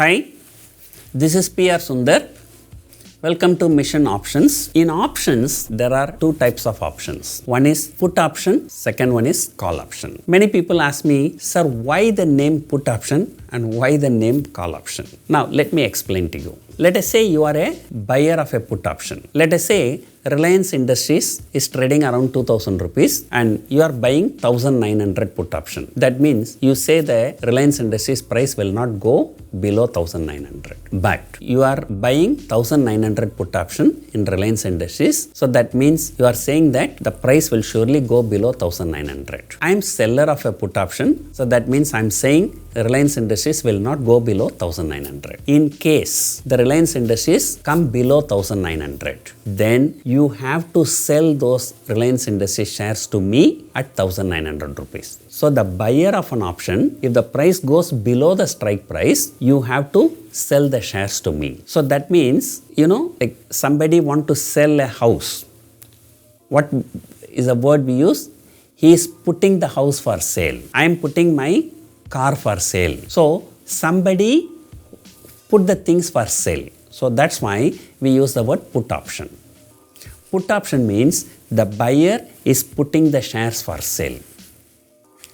Hi, this is PR Sundar. Welcome to Mission Options. In options, there are two types of options. One is put option, second one is call option. Many people ask me, sir, why the name put option and why the name call option? Now, let me explain to you. Let us say you are a buyer of a put option. Let us say Reliance Industries is trading around 2000 rupees and you are buying 1900 put option. That means you say the Reliance Industries price will not go below 1900. But you are buying 1900 put option in Reliance Industries. So that means you are saying that the price will surely go below 1900. I am seller of a put option. So that means I am saying Reliance Industries will not go below 1900. In case the Reliance Industries come below 1900, then you have to sell those Reliance Industries shares to me at 1900 rupees. So the buyer of an option, if the price goes below the strike price, you have to sell the shares to me. So that means, like somebody want to sell a house. What is the word we use? He is putting the house for sale. I am putting my car for sale. So somebody put the things for sale. So that's why we use the word put option. Put option means the buyer is putting the shares for sale.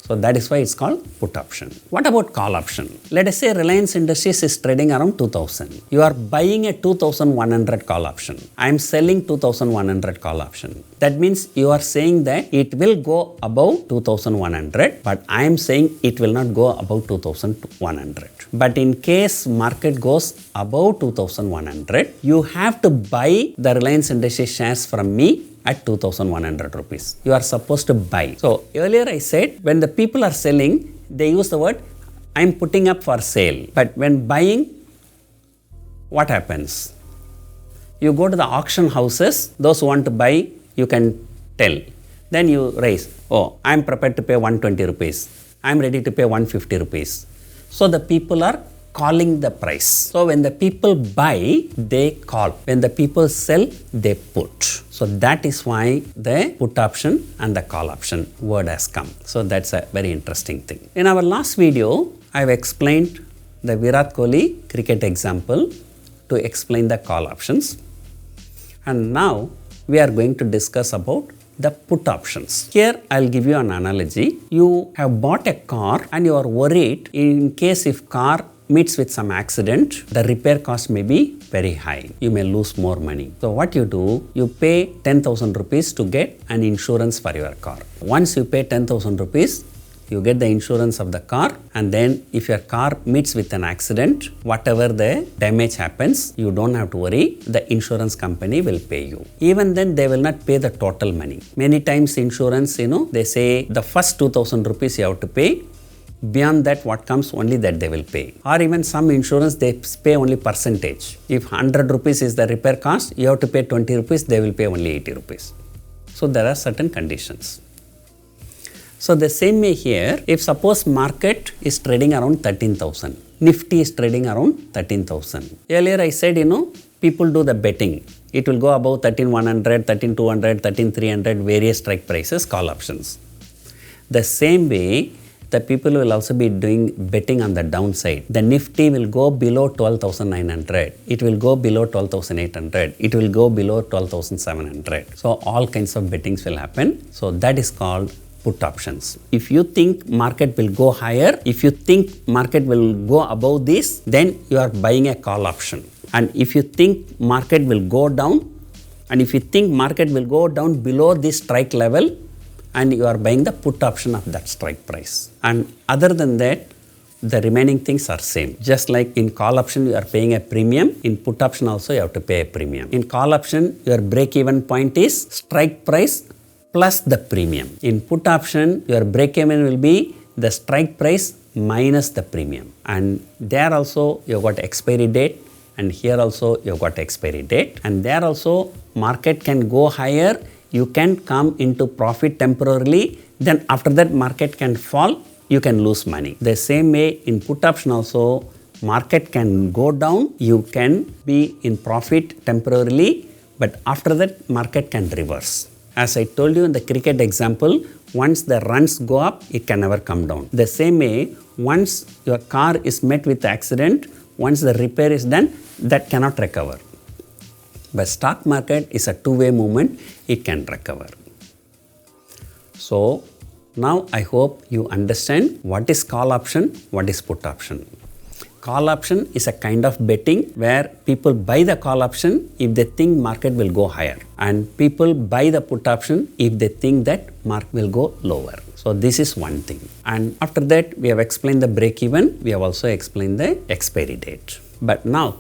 So that is why it's called put option. What about call option? Let us say Reliance Industries is trading around 2000. You are buying a 2100 call option. I am selling 2100 call option. That means you are saying that it will go above 2100, but I am saying it will not go above 2100. But in case market goes above 2100, you have to buy the Reliance Industries shares from me at 2100 rupees. You are supposed to buy. So earlier I said when the people are selling, they use the word I am putting up for sale. But when buying, what happens? You go to the auction houses, those who want to buy, you can tell. Then you raise, oh, I am prepared to pay 120 rupees. I am ready to pay 150 rupees. So the people are calling the price. So when the people buy, they call. When the people sell, they put. So that is why the put option and the call option word has come. So that's a very interesting thing. In our last video, I have explained the Virat Kohli cricket example to explain the call options. And now we are going to discuss about the put options. Here I'll give you an analogy. You have bought a car and you are worried in case if car meets with some accident, the repair cost may be very high. You may lose more money. So what you do, you pay 10,000 rupees to get an insurance for your car. Once you pay 10,000 rupees, you get the insurance of the car, and then if your car meets with an accident, whatever the damage happens, you don't have to worry, the insurance company will pay you. Even then, they will not pay the total money. Many times insurance, they say the first 2,000 rupees you have to pay. Beyond that, what comes, only that they will pay. Or even some insurance, they pay only percentage. If 100 rupees is the repair cost, you have to pay 20 rupees, they will pay only 80 rupees. So there are certain conditions. So the same way here, if suppose market is trading around 13,000, Nifty is trading around 13,000. Earlier I said, people do the betting. It will go above 13,100, 13,200, 13,300, various strike prices, call options. The same way, the people will also be doing betting on the downside. The Nifty will go below 12,900. It will go below 12,800. It will go below 12,700. So all kinds of bettings will happen. So that is called put options. If you think market will go higher, if you think market will go above this, then you are buying a call option. And if you think market will go down, and if you think market will go down below this strike level, and you are buying the put option of that strike price. And other than that, the remaining things are same. Just like in call option, you are paying a premium. In put option also, you have to pay a premium. In call option, your break-even point is strike price plus the premium. In put option, your break-even will be the strike price minus the premium. And there also, you have got expiry date. And here also, you have got expiry date. And there also, market can go higher. You can come into profit temporarily, then after that market can fall, you can lose money. The same way in put option also, market can go down, you can be in profit temporarily, but after that market can reverse. As I told you in the cricket example, once the runs go up, it can never come down. The same way, once your car is met with accident, once the repair is done, that cannot recover. But stock market is a two-way movement, it can recover. So now I hope you understand what is call option, what is put option. Call option is a kind of betting where people buy the call option if they think market will go higher, and people buy the put option if they think that market will go lower. So this is one thing. And after that, we have explained the break even, we have also explained the expiry date. But now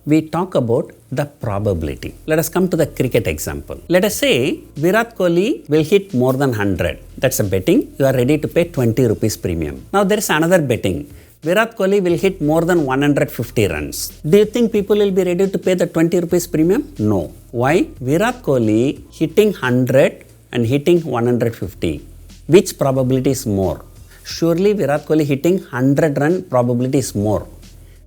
we talk about the probability. Let us come to the cricket example. Let us say Virat Kohli will hit more than 100. That's a betting. You are ready to pay 20 rupees premium. Now there is another betting. Virat Kohli will hit more than 150 runs. Do you think people will be ready to pay the 20 rupees premium? No. Why? Virat Kohli hitting 100 and hitting 150. Which probability is more? Surely Virat Kohli hitting 100 run probability is more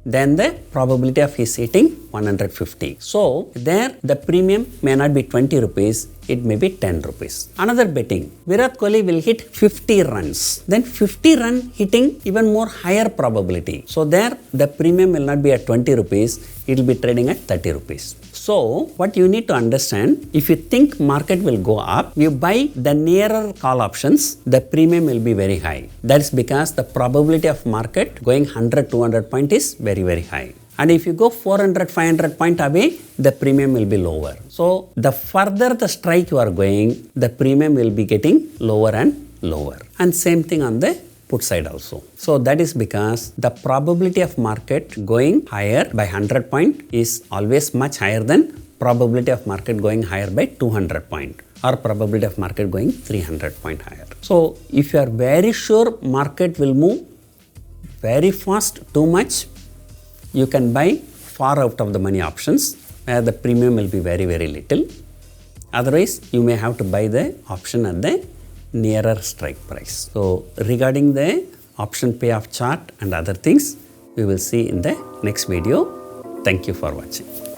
than the probability of his hitting 150. So there the premium may not be 20 rupees, it may be 10 rupees. Another betting, Virat Kohli will hit 50 runs. Then 50 run hitting even more higher probability. So there the premium will not be at 20 rupees, it will be trading at 30 rupees. So what you need to understand, if you think market will go up, you buy the nearer call options, the premium will be very high. That is because the probability of market going 100, 200 point is very, very high. And if you go 400, 500 point away, the premium will be lower. So the further the strike you are going, the premium will be getting lower and lower. And same thing on the put side also. So that is because the probability of market going higher by 100 point is always much higher than probability of market going higher by 200 point or probability of market going 300 point higher. So if you are very sure market will move very fast, too much, you can buy far out of the money options where the premium will be very, very little. Otherwise, you may have to buy the option at the nearer strike price. So regarding the option payoff chart and other things, we will see in the next video. Thank you for watching.